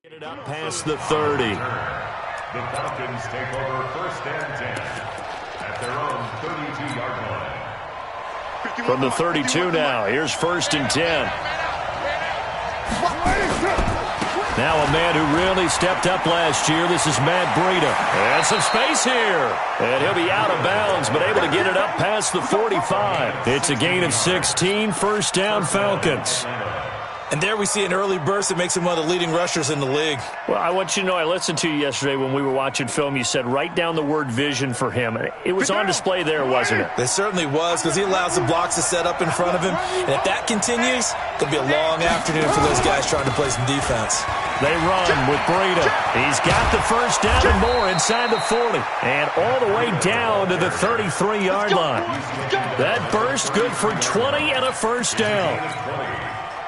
Get it up past the 30. The Falcons take over 1st and 10 at their own 32-yard line. From the 32 now, here's 1st and 10. Now a man who really stepped up last year. This is Matt Breida. And some space here. And he'll be out of bounds, but able to get it up past the 45. It's a gain of 16, 1st down Falcons. And there we see an early burst that makes him one of the leading rushers in the league. Well, I want you to know, I listened to you yesterday when we were watching film. You said write down the word vision for him. It was on display there, wasn't it? It certainly was, because he allows the blocks to set up in front of him. And if that continues, it'll be a long afternoon for those guys trying to play some defense. They run with Breida. He's got the 1st down and more inside the 40. And all the way down to the 33-yard line. That burst good for 20 and a 1st down.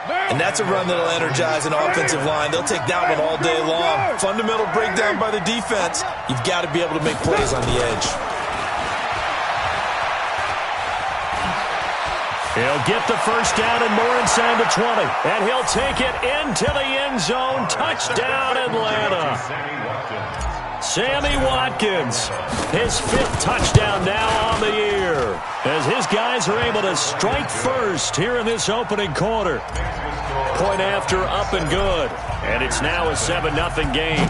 And that's a run that'll energize an offensive line. They'll take that one all day long. Fundamental breakdown by the defense. You've got to be able to make plays on the edge. He'll get the 1st down and more inside the 20. And he'll take it into the end zone. Touchdown, Atlanta. Sammy Watkins, his 5th touchdown now on the year, as his guys are able to strike first here in this opening quarter. Point after, up and good, and it's now a 7-0 game.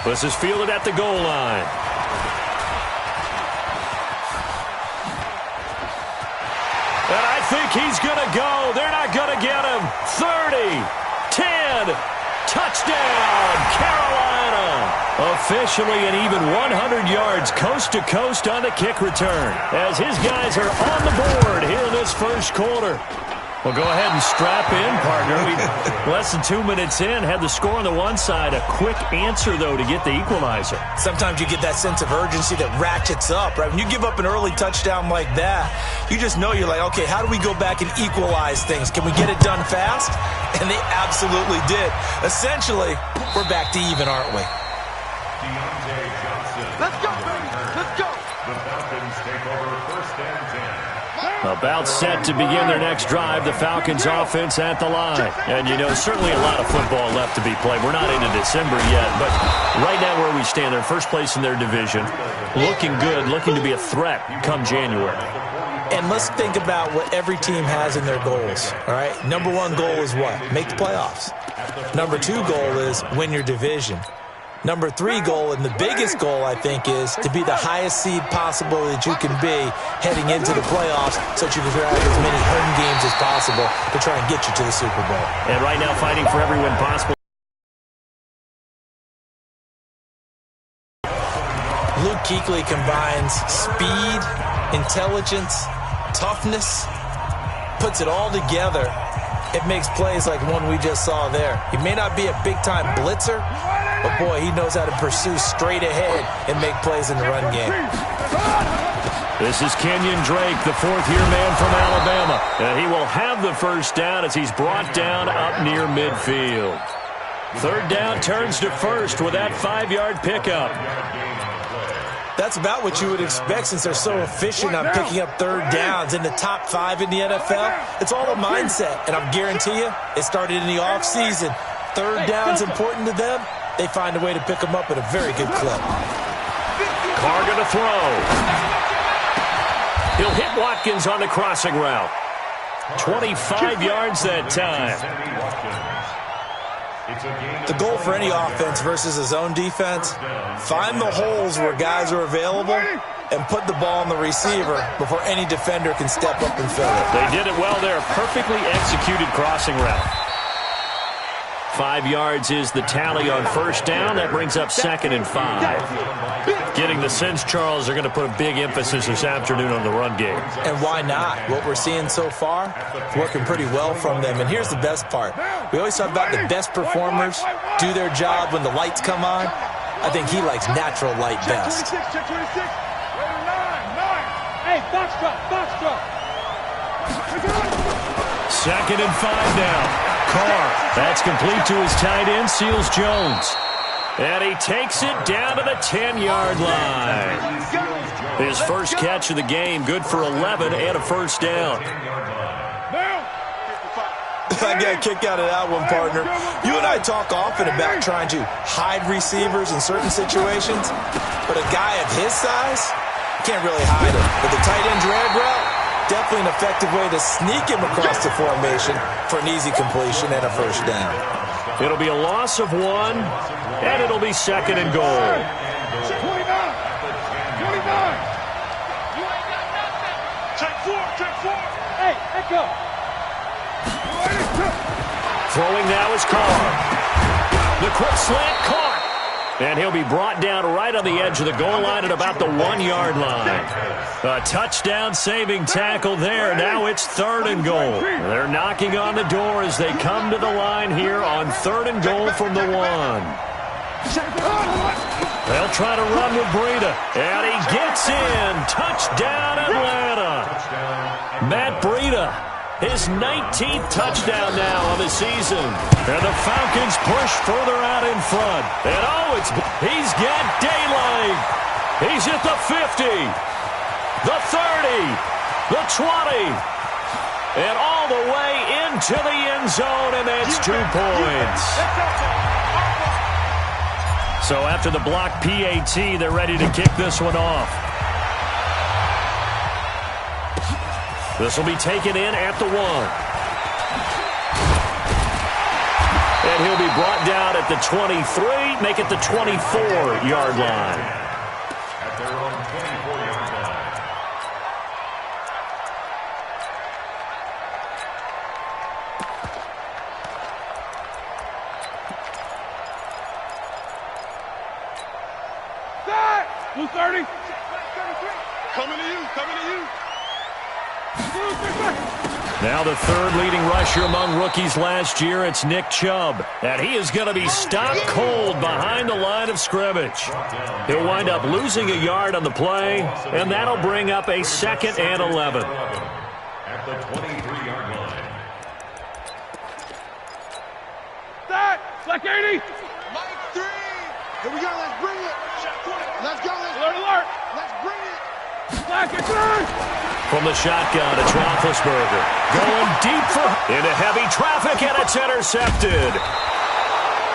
This is fielded at the goal line. And I think he's going to go. They're not going to get him. 30. 10, touchdown, Carolina. Officially an even 100 yards coast to coast on the kick return, as his guys are on the board here in this 1st quarter. Well, go ahead and strap in, partner. Less than 2 minutes in, had the score on the one side. A quick answer, though, to get the equalizer. Sometimes you get that sense of urgency that ratchets up, right? When you give up an early touchdown like that, you just know you're like, okay, how do we go back and equalize things? Can we get it done fast? And they absolutely did. Essentially, we're back to even, aren't we? Let's go, baby. Let's go. The Falcons take over 1st and 10. About set to begin their next drive, the Falcons offense at the line. And, you know, certainly a lot of football left to be played. We're not into December yet, but right now where we stand, they're 1st place in their division. Looking good, looking to be a threat come January. And let's think about what every team has in their goals, all right? Number 1 goal is what? Make the playoffs. Number 2 goal is win your division. Number 3 goal, and the biggest goal, I think, is to be the highest seed possible that you can be heading into the playoffs so that you can grab as many home games as possible to try and get you to the Super Bowl. And right now fighting for every win possible. Luke Kuechly combines speed, intelligence, toughness, puts it all together. It makes plays like one we just saw there. He may not be a big-time blitzer, but, boy, he knows how to pursue straight ahead and make plays in the run game. This is Kenyon Drake, the 4th-year man from Alabama. And he will have the 1st down as he's brought down up near midfield. 3rd down turns to 1st with that 5-yard pickup. That's about what you would expect since they're so efficient on picking up 3rd downs in the top 5 in the NFL. It's all a mindset, and I guarantee you it started in the offseason. 3rd down's important to them. They find a way to pick them up at a very good clip. Carr going to throw. He'll hit Watkins on the crossing route. 25 yards that time. The goal for any offense versus a zone defense, find the holes where guys are available and put the ball on the receiver before any defender can step up and fill it. They did it well there. Perfectly executed crossing route. 5 yards is the tally on 1st down. That brings up 2nd and 5. Getting the sense, Charles, they're going to put a big emphasis this afternoon on the run game. And why not? What we're seeing so far, working pretty well from them. And here's the best part. We always talk about the best performers do their job when the lights come on. I think he likes natural light best. Hey, box drop. 2nd and 5 now. Carr, that's complete to his tight end, Seals Jones. And he takes it down to the 10-yard line. His first catch of the game, good for 11 and a 1st down. I get a kick out of that one, partner. You and I talk often about trying to hide receivers in certain situations, but a guy of his size can't really hide him. But the tight end drag route, definitely an effective way to sneak him across the formation for an easy completion and a first down. It'll be a loss of 1, and it'll be second and goal. 29. 29. Check four. Hey, echo. Throwing now is Carr. The quick slant caught. And he'll be brought down right on the edge of the goal line at about the 1-yard line. A touchdown-saving tackle there. Now it's third and goal. They're knocking on the door as they come to the line here on third and goal from the 1. They'll try to run with Breida. And he gets in. Touchdown, Atlanta. Matt Breida, his 19th touchdown now of the season. And the Falcons push further out in front. And he's got daylight. He's at the 50, the 30, the 20, and all the way into the end zone, and that's 2 points. So after the block PAT, they're ready to kick this one off. This will be taken in at the 1. And he'll be brought down at the 23, make it the 24-yard line. At their own 24-yard line. Blue 30. Coming to you. Now the third leading rusher among rookies last year, it's Nick Chubb. And he is going to be stopped cold behind the line of scrimmage. He'll wind up losing a yard on the play, and that'll bring up a 2nd and 11. At the 23-yard line. That, like 80. Mike 3. Here we go. Let's bring it. Let's go. Alert. Let's bring it. Black and green. From the shotgun, it's Roethlisberger. Going deep into heavy traffic, and it's intercepted.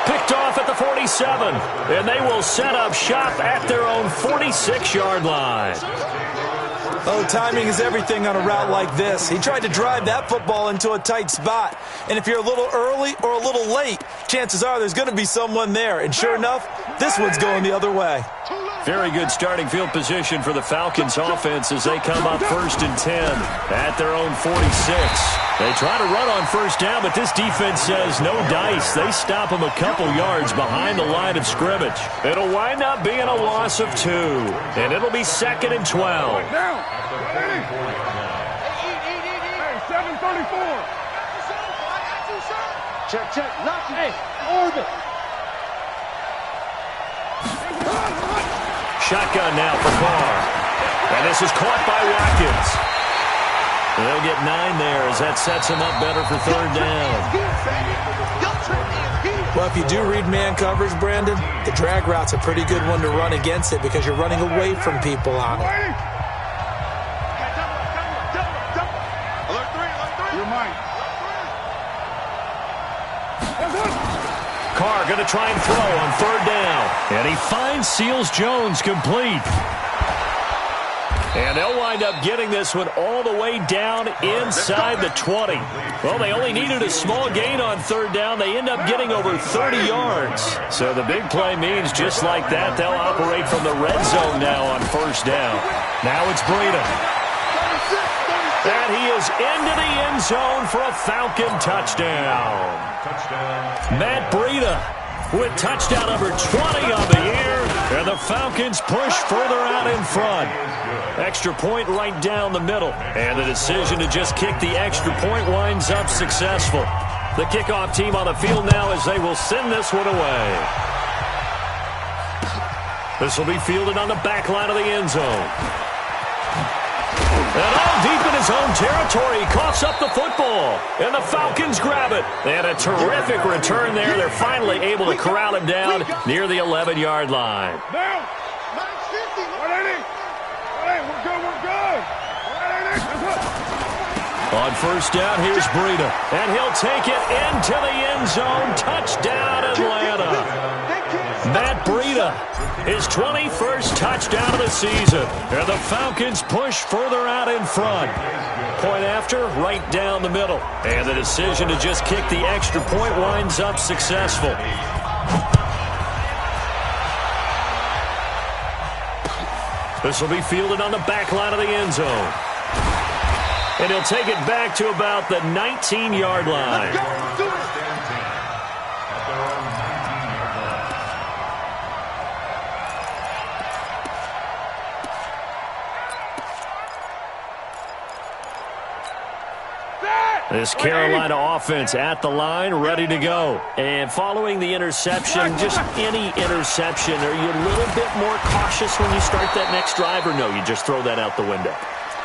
Picked off at the 47, and they will set up shop at their own 46-yard line. Oh, timing is everything on a route like this. He tried to drive that football into a tight spot. And if you're a little early or a little late, chances are there's going to be someone there. And sure enough, this one's going the other way. Very good starting field position for the Falcons offense as they come up 1st and 10 at their own 46. They try to run on first down, but this defense says no dice. They stop them a couple yards behind the line of scrimmage. It'll wind up being a loss of 2, and it'll be 2nd and 12. Now. Hey, 734. Check. Knock it. Hey, orbit. Shotgun now for Carr. And this is caught by Watkins. They'll get 9 there as that sets him up better for third down. Well, if you do read man coverage, Brandon, the drag route's a pretty good one to run against it because you're running away from people on it. Alert 3. You're mine. Carr going to try and throw on third down. And he finds Seals-Jones complete. And they'll wind up getting this one all the way down inside the 20. Well, they only needed a small gain on third down. They end up getting over 30 yards. So the big play means just like that, they'll operate from the red zone now on first down. Now it's Breida. And he is into the end zone for a Falcon touchdown. Matt Breida with touchdown number 20 on the year. And the Falcons push further out in front. Extra point right down the middle. And the decision to just kick the extra point winds up successful. The kickoff team on the field now as they will send this one away. This will be fielded on the back line of the end zone. And all deep in his own territory, he coughs up the football. And the Falcons grab it. And a terrific return there. They're finally able to corral him down near the 11-yard line. Now. 180. Hey, we're good. 180. On first down, here's Breida. And he'll take it into the end zone. Touchdown, Atlanta. Matt Breida, his 21st touchdown of the season. And the Falcons push further out in front. Point after, right down the middle. And the decision to just kick the extra point winds up successful. This will be fielded on the back line of the end zone. And he'll take it back to about the 19-yard line. This Carolina offense at the line, ready to go. And following the interception, just any interception, are you a little bit more cautious when you start that next drive, or no, you just throw that out the window?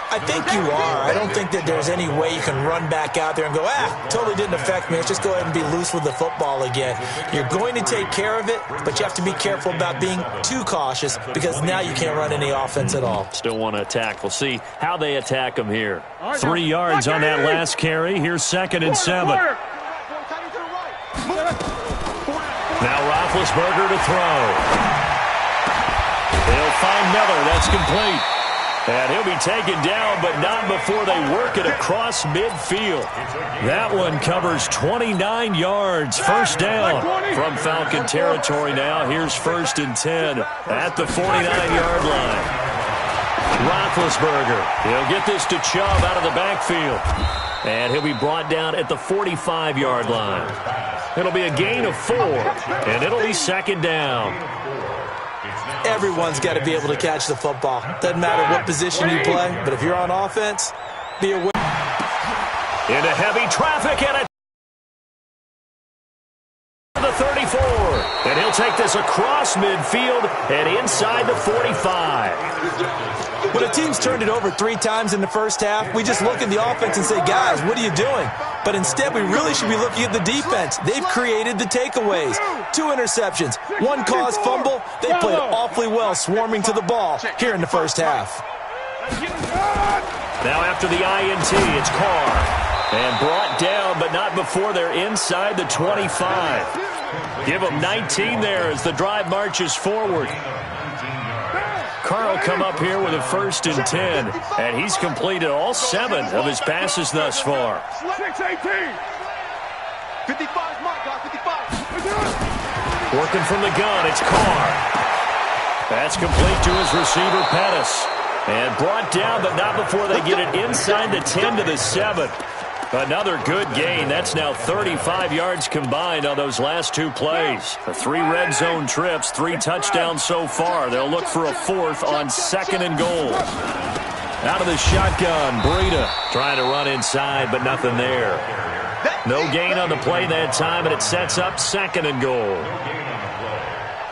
I think you are. I don't think that there's any way you can run back out there and go, totally didn't affect me. Let's just go ahead and be loose with the football again. You're going to take care of it, but you have to be careful about being too cautious because now you can't run any offense at all. Still want to attack. We'll see how they attack them here. 3 yards on that last carry. Here's 2nd and 7. Now Roethlisberger to throw. They'll find Miller. That's complete. And he'll be taken down, but not before they work it across midfield. That one covers 29 yards. First down from Falcon territory now. Here's 1st and 10 at the 49-yard line. Roethlisberger, he'll get this to Chubb out of the backfield. And he'll be brought down at the 45-yard line. It'll be a gain of 4, and it'll be 2nd down. Everyone's got to be able to catch the football. Doesn't matter what position you play, but if you're on offense, be aware. Into heavy traffic and it. The 34. And he'll take this across midfield and inside the 45. When a team's turned it over 3 times in the first half, we just look at the offense and say, guys, what are you doing? But instead, we really should be looking at the defense. They've created the takeaways. 2 interceptions, 1 caused fumble. They played awfully well swarming to the ball here in the first half. Now after the INT, it's Carr. And brought down, but not before they're inside the 25. Give them 19 there as the drive marches forward. Carr will come up here with a 1st and 10, and he's completed all 7 of his passes thus far. 6-18. 55, Mark, 55. Working from the gun, it's Carr. That's complete to his receiver, Pettis. And brought down, but not before they get it inside the 10 to the 7. Another good gain. That's now 35 yards combined on those last 2 plays. The 3 red zone trips, 3 touchdowns so far. They'll look for a 4th on 2nd and goal. Out of the shotgun, Breida trying to run inside, but nothing there. No gain on the play that time, and it sets up 2nd and goal.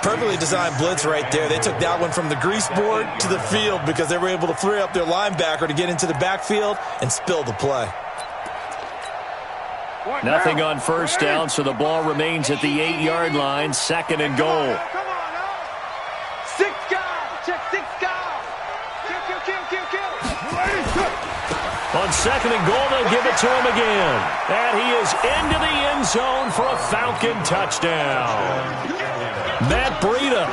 Perfectly designed blitz right there. They took that one from the grease board to the field because they were able to free up their linebacker to get into the backfield and spill the play. Nothing on first down, so the ball remains at the 8-yard line, 2nd and goal. Come on now. 6 guys. Check 6 guys. Kill. On 2nd and goal, they'll give it to him again. And he is into the end zone for a Falcon touchdown. Matt Breida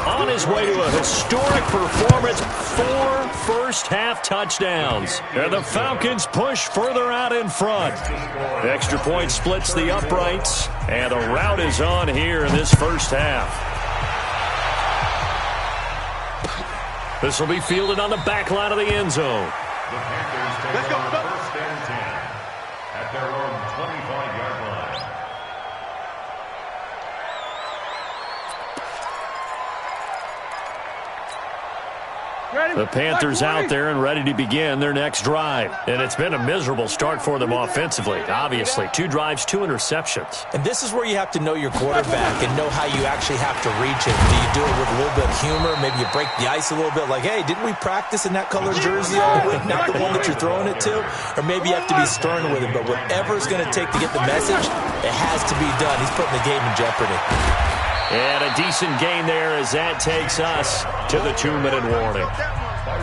on his way to a historic performance, 4 first-half touchdowns. And the Falcons push further out in front. The extra point splits the uprights, and the route is on here in this first half. This will be fielded on the back line of the end zone. The Panthers take over 1st and 10 at their own 25-yard line. The Panthers out there and ready to begin their next drive. And it's been a miserable start for them offensively. Obviously, 2 drives, 2 interceptions. And this is where you have to know your quarterback and know how you actually have to reach it. Do you do it with a little bit of humor? Maybe you break the ice a little bit like, hey, didn't we practice in that colored jersey all week? Not the one that you're throwing it to? Or maybe you have to be stern with it. But whatever it's going to take to get the message, it has to be done. He's putting the game in jeopardy. And a decent gain there as that takes us to the 2-minute warning.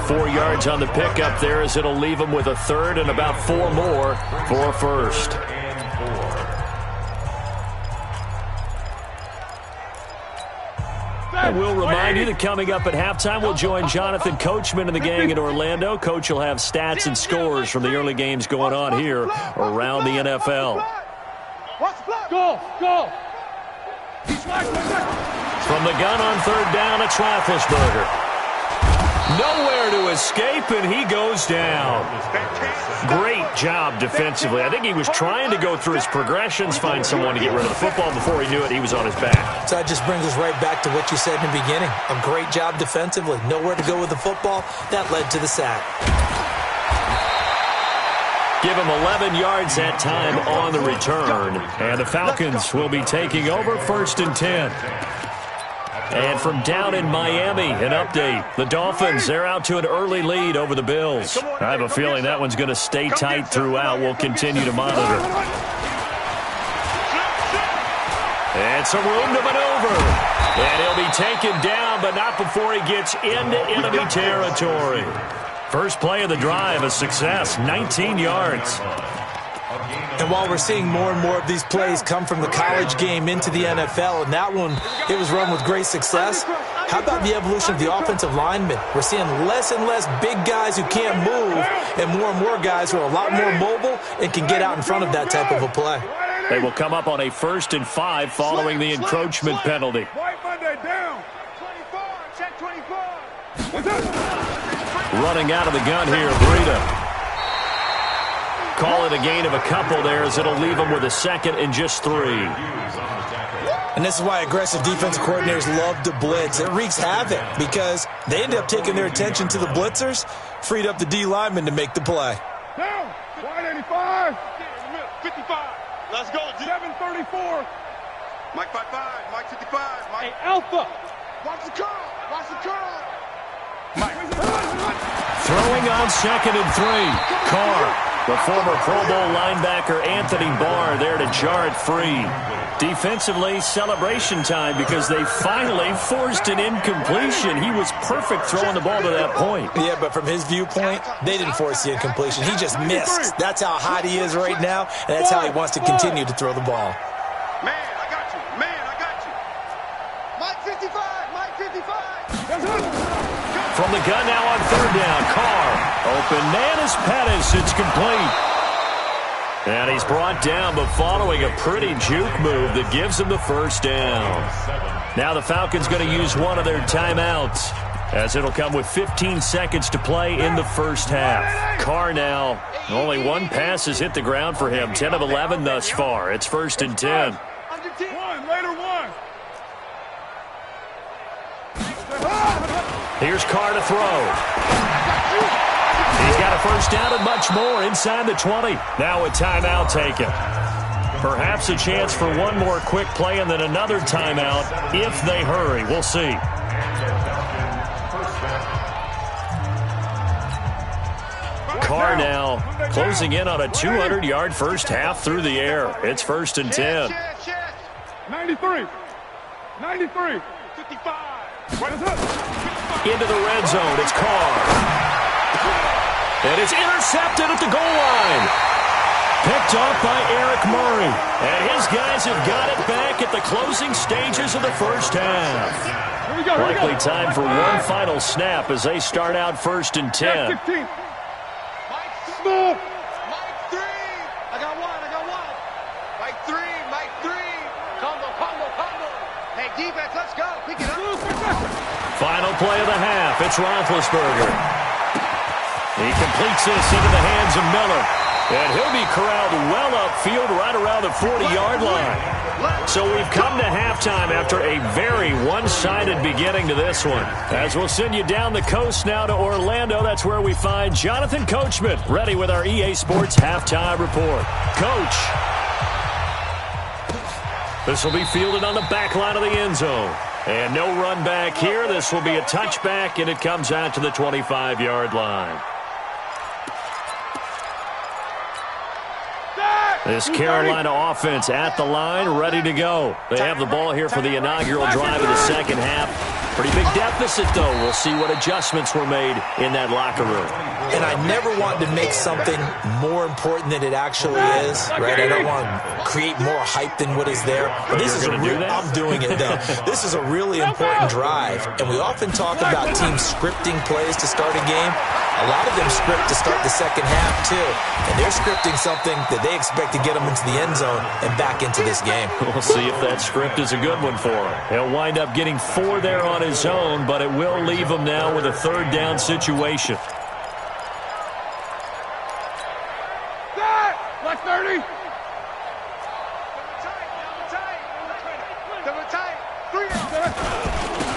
4 yards on the pickup there, as it'll leave them with a third and about 4 more for first. And we'll remind you that coming up at halftime, we'll join Jonathan Coachman and the gang in Orlando. Coach will have stats and scores from the early games going on here around the NFL. Go! From the gun on third down, it's Roethlisberger. Nowhere to escape, and he goes down. Great job defensively. I think he was trying to go through his progressions, find someone to get rid of the football. Before he knew it, he was on his back. So that just brings us right back to what you said in the beginning. A great job defensively. Nowhere to go with the football. That led to the sack. Give him 11 yards that time on the return. And the Falcons will be taking over 1st and 10. And from down in Miami, an update. The Dolphins, they're out to an early lead over the Bills. I have a feeling that one's going to stay tight throughout. We'll continue to monitor. And some room to maneuver. And he'll be taken down, but not before he gets into enemy territory. First play of the drive, a success, 19 yards. And while we're seeing more and more of these plays come from the college game into the NFL, and that one, it was run with great success, how about the evolution of the offensive linemen? We're seeing less and less big guys who can't move and more guys who are a lot more mobile and can get out in front of that type of a play. They will come up on a 1st and 5 following the encroachment penalty. White Monday down. 24, check 24. Running out of the gun here, Breida. Call it a gain of a couple there, as it'll leave them with a 2nd and just 3. And this is why aggressive defensive coordinators love to blitz. It wreaks havoc because they end up taking their attention to the blitzers, freed up the D lineman to make the play. Down. White 85. 55. Let's go. 734. Mike 55. Mike 55. Mike. Hey, Alpha. Watch the curl. Watch the curl. Throwing on 2nd and 3. Carr. The former Pro Bowl linebacker Anthony Barr there to jar it free. Defensively, celebration time because they finally forced an incompletion. He was perfect throwing the ball to that point. Yeah, but from his viewpoint, they didn't force the incompletion. He just missed. That's how hot he is right now, and that's how he wants to continue to throw the ball. Man, I got you. Man, I got you. Mike 55. Mike 55. From the gun now on 3rd down, Carr. Open man is Pettis. It's complete. And he's brought down, but following a pretty juke move that gives him the 1st down. Now the Falcons going to use one of their timeouts, as it'll come with 15 seconds to play in the 1st half. Carr now, only one pass has hit the ground for him. 10 of 11 thus far. It's 1st and 10. Later one. Here's Carr to throw. He's got a 1st down and much more inside the 20. Now a timeout taken. Perhaps a chance for one more quick play and then another timeout if they hurry. We'll see. Carr now closing in on a 200-yard 1st half through the air. It's 1st and 10. 93. 55. Into the red zone. It's Carr. And it's intercepted at the goal line. Picked off by Eric Murray. And his guys have got it back at the closing stages of the 1st half. Likely time for one final snap as they start out 1st and 10. Mike 3. I got one. Mike 3. Combo. Hey, defense, let's go. Pick it up. Final play of the half. It's Roethlisberger. He completes this into the hands of Miller. And he'll be corralled well upfield right around the 40-yard line. So we've come to halftime after a very one-sided beginning to this one. As we'll send you down the coast now to Orlando, that's where we find Jonathan Coachman, ready with our EA Sports Halftime Report. Coach. This will be fielded on the back line of the end zone. And no run back here. This will be a touchback, and it comes out to the 25-yard line. This Carolina offense at the line, ready to go. They have the ball here for the inaugural drive of the 2nd half. Pretty big deficit, though. We'll see what adjustments were made in that locker room. And I never want to make something more important than it actually is, right? I don't want to create more hype than what is there. But this is I'm doing it, though. This is a really important drive. And we often talk about teams scripting plays to start a game. A lot of them script to start the second half, too. And they're scripting something that they expect to get them into the end zone and back into this game. We'll see if that script is a good one for him. He'll wind up getting 4 there on his own, but it will leave him now with a third down situation. Black 30.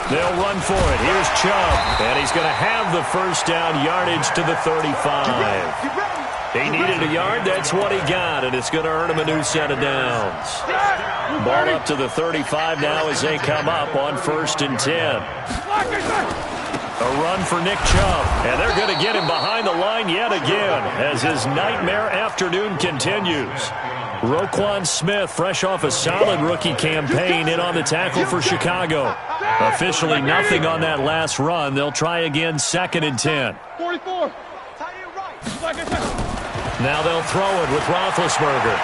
They'll run for it. Here's Chubb, and he's going to have the first down yardage to the 35. He needed a yard. That's what he got, and it's going to earn him a new set of downs. Ball up to the 35 now as they come up on 1st and 10. A run for Nick Chubb, and they're going to get him behind the line yet again as his nightmare afternoon continues. Roquan Smith, fresh off a solid rookie campaign, in on the tackle for Chicago. Officially nothing on that last run. They'll try again 2nd and 10. 44. Now they'll throw it with Roethlisberger.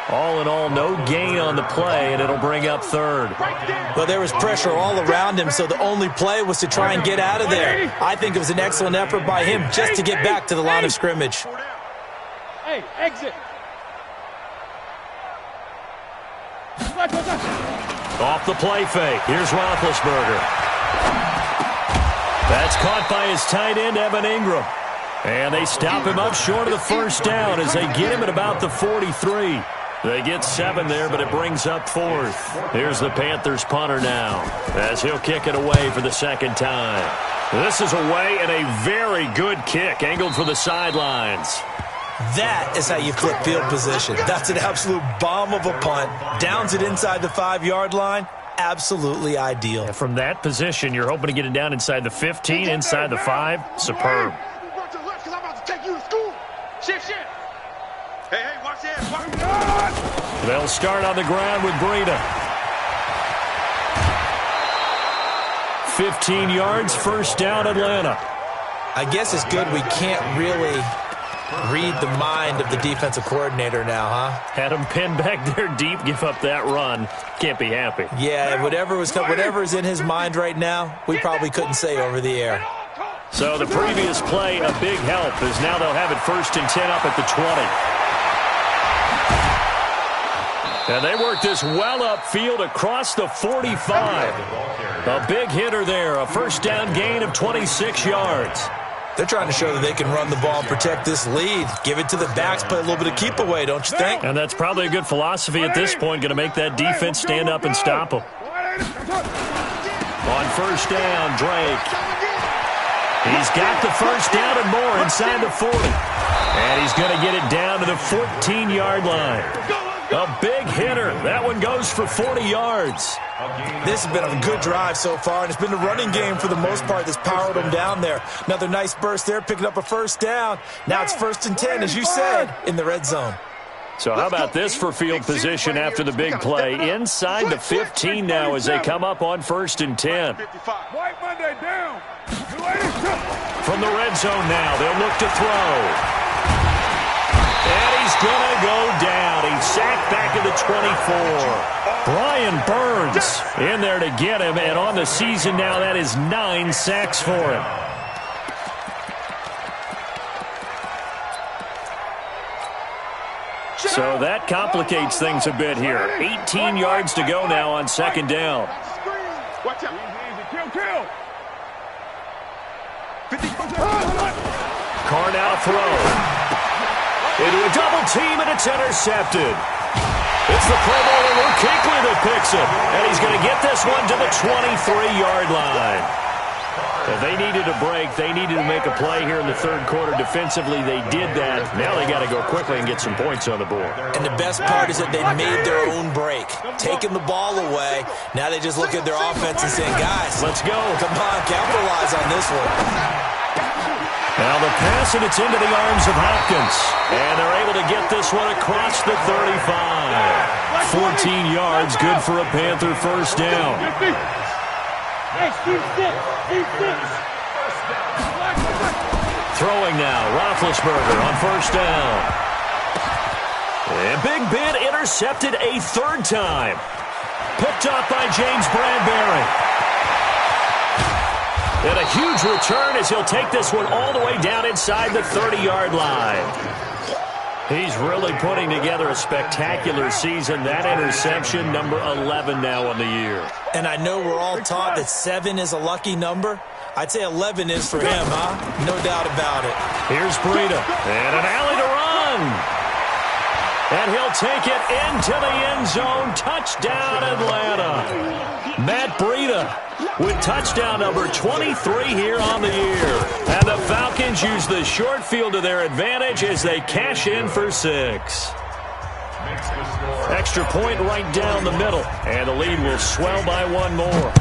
All in all, no gain on the play, and it'll bring up 3rd. Well, there was pressure all around him, so the only play was to try and get out of there. I think it was an excellent effort by him just to get back to the line of scrimmage. Hey, exit. Off the play fake. Here's Roethlisberger. That's caught by his tight end, Evan Ingram. And they stop him up short of the first down as they get him at about the 43. They get 7 there, but it brings up 4th. Here's the Panthers punter now as he'll kick it away for the 2nd time. This is away and a very good kick angled for the sidelines. That is how you flip field position. That's an absolute bomb of a punt. Downs it inside the 5-yard line. Absolutely ideal. And from that position, you're hoping to get it down inside the 15, inside the 5. Superb. Shift. Hey, watch that. They'll start on the ground with Breida. 15 yards, first down, Atlanta. I guess it's good we can't really read the mind of the defensive coordinator now, huh? Had him pinned back there deep, give up that run. Can't be happy. Yeah, whatever is in his mind right now, we probably couldn't say over the air. So the previous play, a big help, as now they'll have it 1st and 10 up at the 20. And they work this well upfield across the 45. A big hitter there, a first down gain of 26 yards. They're trying to show that they can run the ball and protect this lead. Give it to the backs, play a little bit of keep away, don't you think? And that's probably a good philosophy at this point, going to make that defense stand up and stop them. On first down, Drake. He's got the first down and more inside the 40. And he's going to get it down to the 14-yard line. A big hitter. That one goes for 40 yards. This has been a good drive so far, and it's been the running game for the most part that's powered them down there. Another nice burst there, picking up a first down. Now it's 1st and 10, as you said, in the red zone. So how about this for field position after the big play? Inside the 15 now as they come up on 1st and 10. White Monday down. From the red zone now, they'll look to throw. And he's going to go down. He's sacked back at the 24. Brian Burns in there to get him, and on the season now, that is 9 sacks for him. So that complicates things a bit here. 18 yards to go now on 2nd down. Watch out. Kill. Carr now throw. Into a double team, and it's intercepted. It's the Pro Bowler Luke Kuechly that picks it. And he's going to get this one to the 23-yard line. If they needed a break, they needed to make a play here in the 3rd quarter. Defensively, they did that. Now they got to go quickly and get some points on the board. And the best part is that they made their own break. Taking the ball away. Now they just look at their offense and saying, guys, let's go. Come on, capitalize on this one. Now the pass, and it's into the arms of Hopkins. And they're able to get this one across the 35. 14 yards, good for a Panther first down. Throwing now, Roethlisberger on first down. And Big Ben intercepted a third time. Picked up by James Bradbury. And a huge return as he'll take this one all the way down inside the 30-yard line. He's really putting together a spectacular season. That interception, number 11 now on the year. And I know we're all taught that 7 is a lucky number. I'd say 11 is for him, huh? No doubt about it. Here's Breida. And an alley to run. And he'll take it into the end zone. Touchdown, Atlanta. Matt Breida with touchdown number 23 here on the year. And the Falcons use the short field to their advantage as they cash in for 6. Extra point right down the middle. And the lead will swell by one more.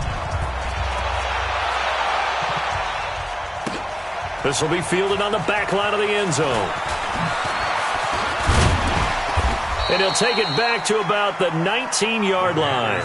This will be fielded on the back line of the end zone. And he'll take it back to about the 19-yard line.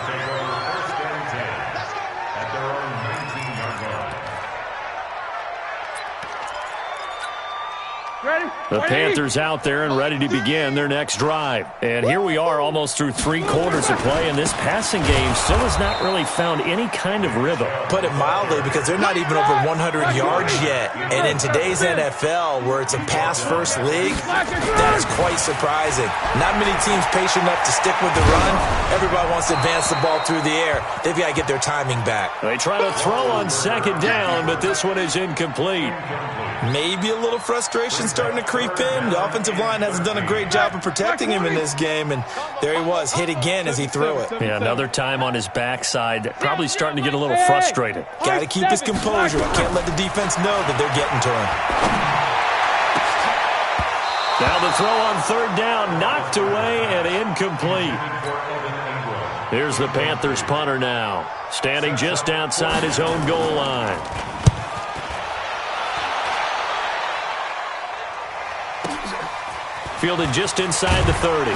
The Panthers out there and ready to begin their next drive. And here we are almost through 3 quarters of play, and this passing game still has not really found any kind of rhythm. Put it mildly, because they're not even over 100 yards yet. And in today's NFL, where it's a pass-first league, that is quite surprising. Not many teams patient enough to stick with the run. Everybody wants to advance the ball through the air. They've got to get their timing back. They try to throw on second down, but this one is incomplete. Maybe a little frustration starting to creep in. The offensive line hasn't done a great job of protecting him in this game, and there he was, hit again as he threw it. Yeah, another time on his backside, probably starting to get a little frustrated. Got to keep his composure. Can't let the defense know that they're getting to him. Now the throw on third down, knocked away and incomplete. Here's the Panthers punter now, standing just outside his own goal line. Fielded just inside the 30.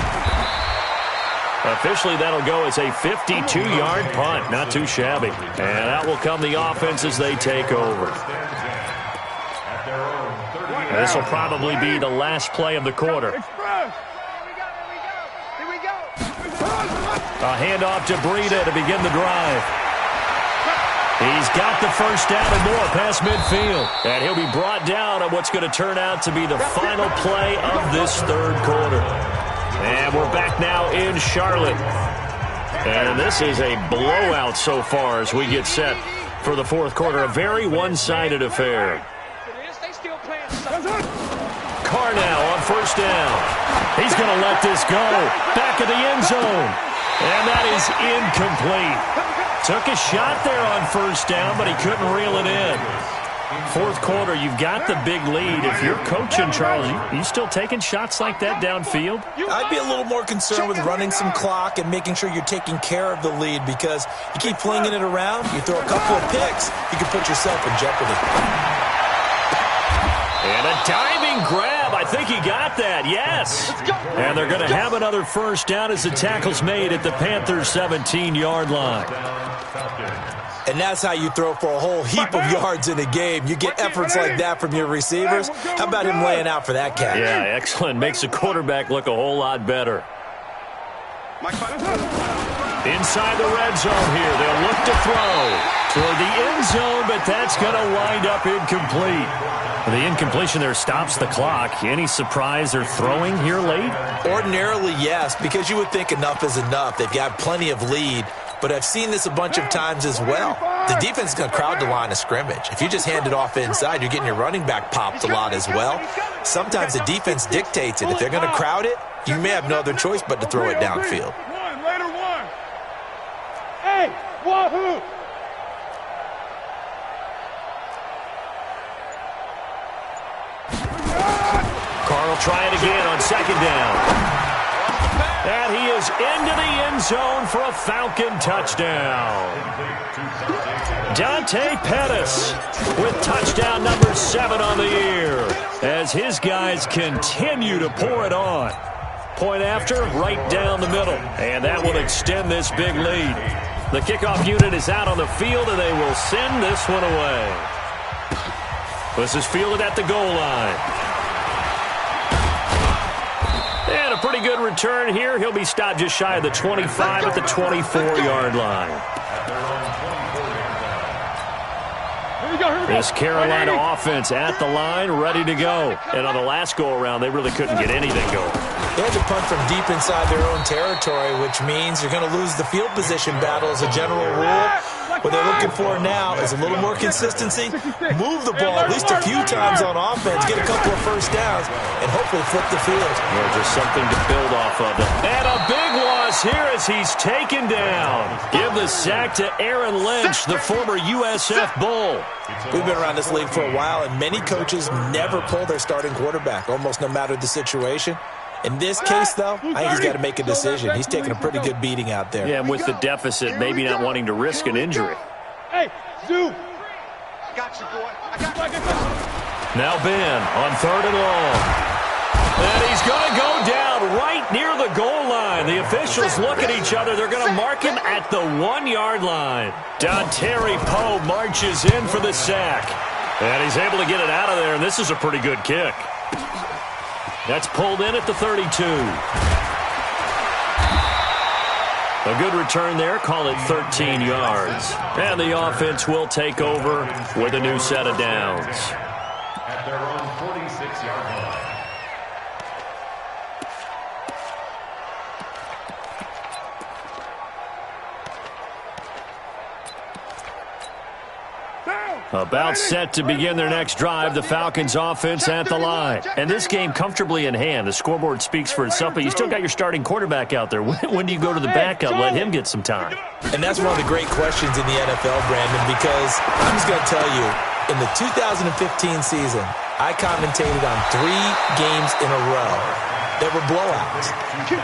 Officially, that'll go as a 52-yard punt. Not too shabby. And out will come the offense as they take over. This will probably be the last play of the quarter. A handoff to Breida to begin the drive. He's got the first down and more past midfield. And he'll be brought down on what's going to turn out to be the final play of this third quarter. And we're back now in Charlotte. And this is a blowout so far as we get set for the fourth quarter. A very one-sided affair. Carr now on first down. He's going to let this go. Back of the end zone. And that is incomplete. Took a shot there on first down, but he couldn't reel it in. Fourth quarter, you've got the big lead. If you're coaching, Charles, you still taking shots like that downfield? I'd be a little more concerned with running some clock and making sure you're taking care of the lead, because you keep flinging it around, you throw a couple of picks, you can put yourself in jeopardy. And a diving grab. I think he got that, yes. And they're going to have another first down as the tackle's made at the Panthers' 17-yard line. And that's how you throw for a whole heap of yards in a game. You get efforts like that from your receivers. How about him laying out for that catch? Yeah, excellent. Makes the quarterback look a whole lot better. Inside the red zone here. They'll look to throw toward the end zone, but that's going to wind up incomplete. The incompletion there stops the clock. Any surprise they're throwing here late? Ordinarily, yes, because you would think enough is enough. They've got plenty of lead, but I've seen this a bunch of times as well. The defense is going to crowd the line of scrimmage. If you just hand it off inside, you're getting your running back popped a lot as well. Sometimes the defense dictates it. If they're going to crowd it, you may have no other choice but to throw it downfield. Later one. Hey, wahoo! Carr will try it again on second down. And he is into the end zone for a Falcon touchdown. Dante Pettis with touchdown number 7 on the year as his guys continue to pour it on. Point after, right down the middle. And that will extend this big lead. The kickoff unit is out on the field, and they will send this one away. This is fielded at the goal line. And a pretty good return here. He'll be stopped just shy of the 25 at the 24-yard line. This Carolina offense at the line, ready to go. And on the last go-around, they really couldn't get anything going. They had to punt from deep inside their own territory, which means you're going to lose the field position battle as a general rule. What they're looking for now is a little more consistency, move the ball at least a few times on offense, get a couple of first downs, and hopefully flip the field. Yeah, just something to build off of it. And a big loss here as he's taken down. Give the sack to Aaron Lynch, the former USF Bull. We've been around this league for a while, and many coaches never pull their starting quarterback, almost no matter the situation. In this case, though, I think he's got to make a decision. He's taking a pretty good beating out there. Yeah, and with the deficit, maybe not wanting to risk an injury. Hey, Zoo. I got you, boy. I got you. Now Ben on 3rd and long. And he's going to go down right near the goal line. The officials look at each other. They're going to mark him at the 1-yard line. Dontari Poe marches in for the sack. And he's able to get it out of there, and this is a pretty good kick. That's pulled in at the 32. A good return there. Call it 13 yards. And the offense will take over with a new set of downs. At their own 46-yard line. About set to begin their next drive, the Falcons offense at the line. And this game comfortably in hand. The scoreboard speaks for itself, but you still got your starting quarterback out there. When do you go to the backup, let him get some time? And that's one of the great questions in the NFL, Brandon, because I'm just going to tell you, in the 2015 season, I commentated on 3 games in a row that were blowouts.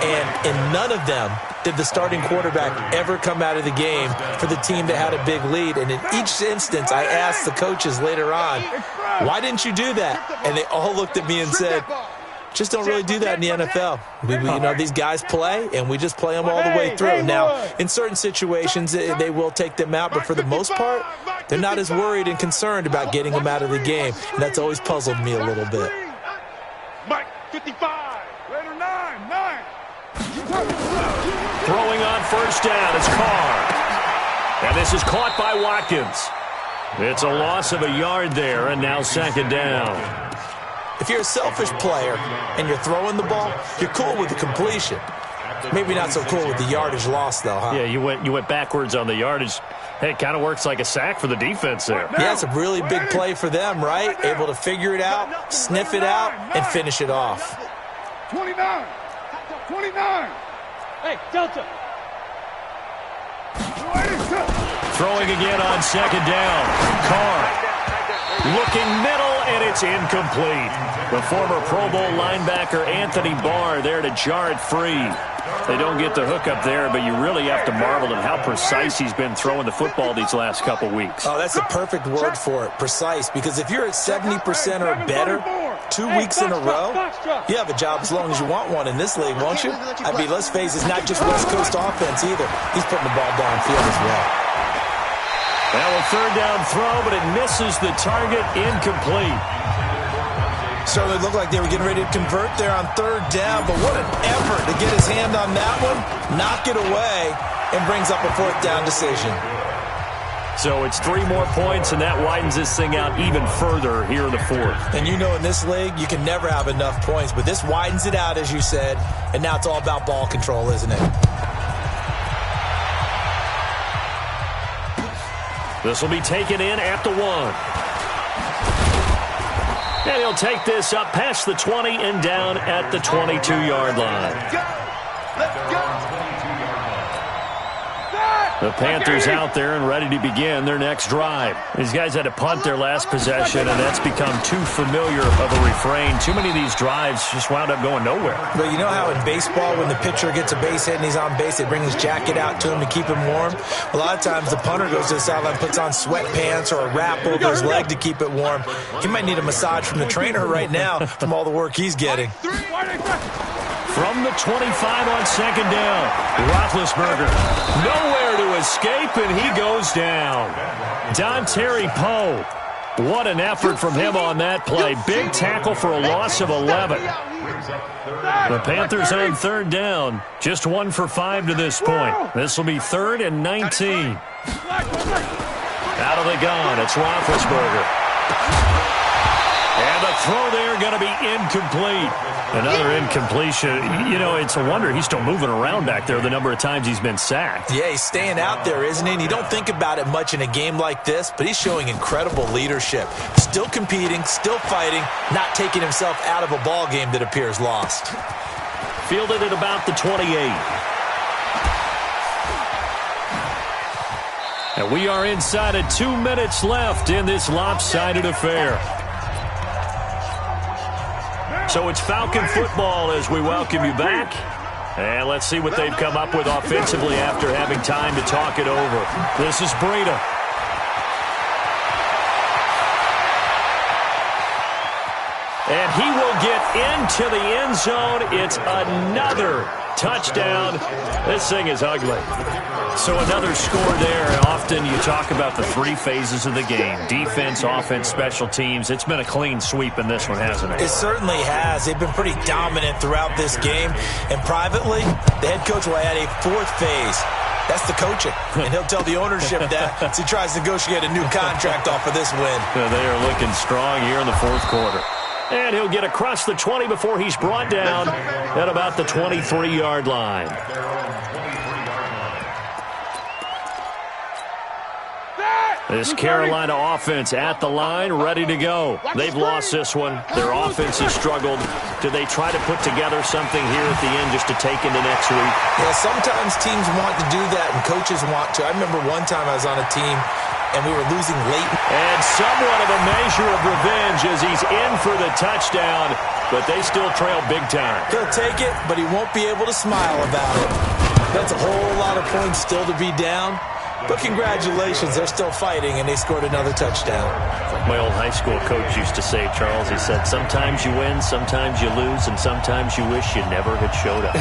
And in none of them did the starting quarterback ever come out of the game for the team that had a big lead. And in each instance, I asked the coaches later on, why didn't you do that? And they all looked at me and said, just don't really do that in the NFL. These guys play, and we just play them all the way through. Now, in certain situations, they will take them out, but for the most part, they're not as worried and concerned about getting them out of the game. And that's always puzzled me a little bit. Mike, 55. Later, 9. Throwing on first down is Carr. And this is caught by Watkins. It's a loss of a yard there, and now 2nd down. If you're a selfish player and you're throwing the ball, you're cool with the completion. Maybe not so cool with the yardage loss, though, huh? Yeah, you went backwards on the yardage. Hey, it kind of works like a sack for the defense there. Yeah, it's a really big play for them, right? Able to figure it out, sniff it out, and finish it off. 29. Hey, Delta. Throwing again on 2nd down. Carr looking middle, and it's incomplete. The former Pro Bowl linebacker Anthony Barr there to jar it free. They don't get the hook up there, but you really have to marvel at how precise he's been throwing the football these last couple weeks. Oh, that's the perfect word for it, precise, because if you're at 70% or better 2 weeks in a row, you have a job as long as you want one in this league, won't you? I mean, let's face it, it's not just West Coast offense either. He's putting the ball downfield as well. Now a 3rd down throw, but it misses the target, incomplete. Certainly looked like they were getting ready to convert there on 3rd down, but what an effort to get his hand on that one, knock it away, and brings up a 4th down decision. So it's 3 more points, and that widens this thing out even further here in the 4th. And you know in this league, you can never have enough points, but this widens it out, as you said, and now it's all about ball control, isn't it? This will be taken in at the 1. And he'll take this up past the 20 and down at the 22-yard line. Let's go. The Panthers out there and ready to begin their next drive. These guys had to punt their last possession, and that's become too familiar of a refrain. Too many of these drives just wound up going nowhere. But you know how in baseball, when the pitcher gets a base hit and he's on base, they bring his jacket out to him to keep him warm? A lot of times the punter goes to the sideline, puts on sweatpants or a wrap over his leg to keep it warm. He might need a massage from the trainer right now from all the work he's getting. From the 25 on second down, Roethlisberger nowhere to escape, and he goes down. Dontari Poe, what an effort from him on that play. Big tackle for a loss of 11. The Panthers on third down, just 1 for 5 to this point. This will be 3rd and 19. Out of the gun, it's Roethlisberger. And the throw there going to be incomplete. Another incompletion. You know, it's a wonder he's still moving around back there the number of times he's been sacked. Yeah, he's staying out there, isn't he? And you don't think about it much in a game like this, but he's showing incredible leadership. Still competing, still fighting, not taking himself out of a ball game that appears lost. Fielded at about the 28. And we are inside of 2 minutes left in this lopsided affair. So it's Falcon football as we welcome you back. And let's see what they've come up with offensively after having time to talk it over. This is Breida. And he will get into the end zone. It's another touchdown. This thing is ugly. So another score there, and often you talk about the 3 phases of the game. Defense, offense, special teams. It's been a clean sweep in this one, hasn't it? It certainly has. They've been pretty dominant throughout this game. And privately, the head coach will add a 4th phase. That's the coaching. And he'll tell the ownership that as he tries to negotiate a new contract off of this win. They are looking strong here in the 4th quarter. And he'll get across the 20 before he's brought down at about the 23-yard line. This Carolina offense at the line, ready to go. They've lost this one. Their offense has struggled. Do they try to put together something here at the end just to take into next week? Yeah, sometimes teams want to do that and coaches want to. I remember one time I was on a team and we were losing late. And somewhat of a measure of revenge as he's in for the touchdown, but they still trail big time. He'll take it, but he won't be able to smile about it. That's a whole lot of points still to be down. But congratulations, they're still fighting, and they scored another touchdown. Like my old high school coach used to say, Charles, he said, sometimes you win, sometimes you lose, and sometimes you wish you never had showed up.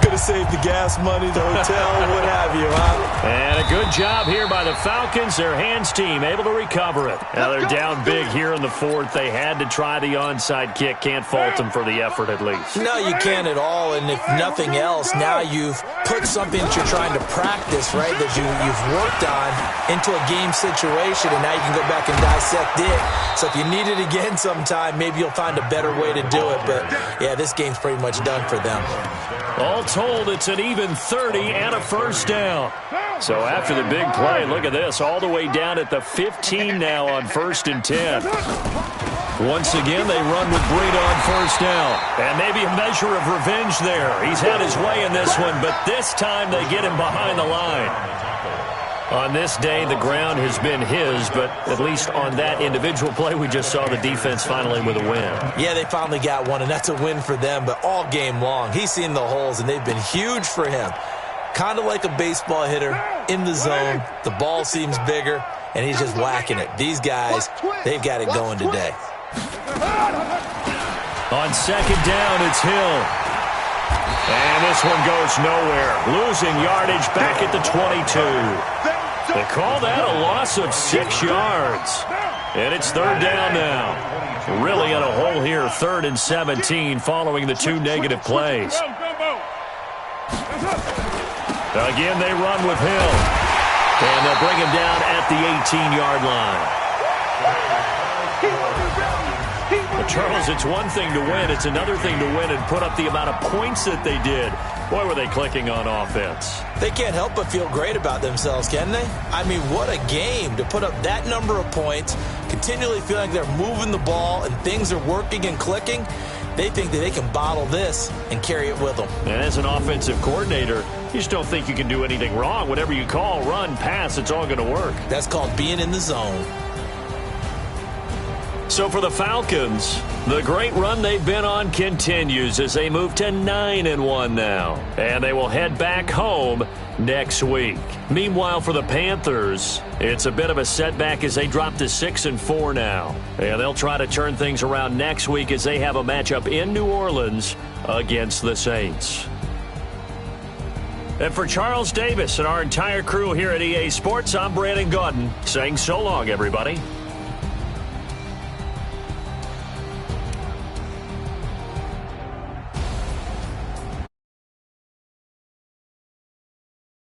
Could have saved the gas money, the hotel, what have you, huh? And a good job here by the Falcons. Their hands team able to recover it. Now they're down big here in the 4th. They had to try the onside kick. Can't fault them for the effort at least. No, you can't at all, and if nothing else, now you've put something that you're trying to practice, right? That you've worked on into a game situation, and now you can go back and dissect it. So if you need it again sometime, maybe you'll find a better way to do it. But, yeah, this game's pretty much done for them. All told, it's an even 30 and a first down. So after the big play, look at this, all the way down at the 15 now on 1st and 10. Once again, they run with Breida on first down. And maybe a measure of revenge there. He's had his way in this one, but this time they get him behind the line. On this day, the ground has been his, but at least on that individual play, we just saw the defense finally with a win. Yeah, they finally got one, and that's a win for them, but all game long, he's seen the holes, and they've been huge for him. Kind of like a baseball hitter in the zone. The ball seems bigger, and he's just whacking it. These guys, they've got it going today. On second down, it's Hill. And this one goes nowhere. Losing yardage back at the 22. They call that a loss of 6 yards. And it's 3rd down now. Really in a hole here, 3rd and 17 following the 2 negative plays. Again, they run with Hill. And they'll bring him down at the 18-yard line. But Charles, it's one thing to win. It's another thing to win and put up the amount of points that they did. Boy, were they clicking on offense. They can't help but feel great about themselves, can they? I mean, what a game to put up that number of points, continually feeling like they're moving the ball and things are working and clicking. They think that they can bottle this and carry it with them. And as an offensive coordinator, you just don't think you can do anything wrong. Whatever you call, run, pass, it's all going to work. That's called being in the zone. So So for the Falcons, the great run they've been on continues as they move to 9-1 now. And they will head back home next week. Meanwhile, for the Panthers, it's a bit of a setback as they drop to 6-4 now. And they'll try to turn things around next week as they have a matchup in New Orleans against the Saints. And for Charles Davis and our entire crew here at EA Sports, I'm Brandon Gaudin saying so long, everybody.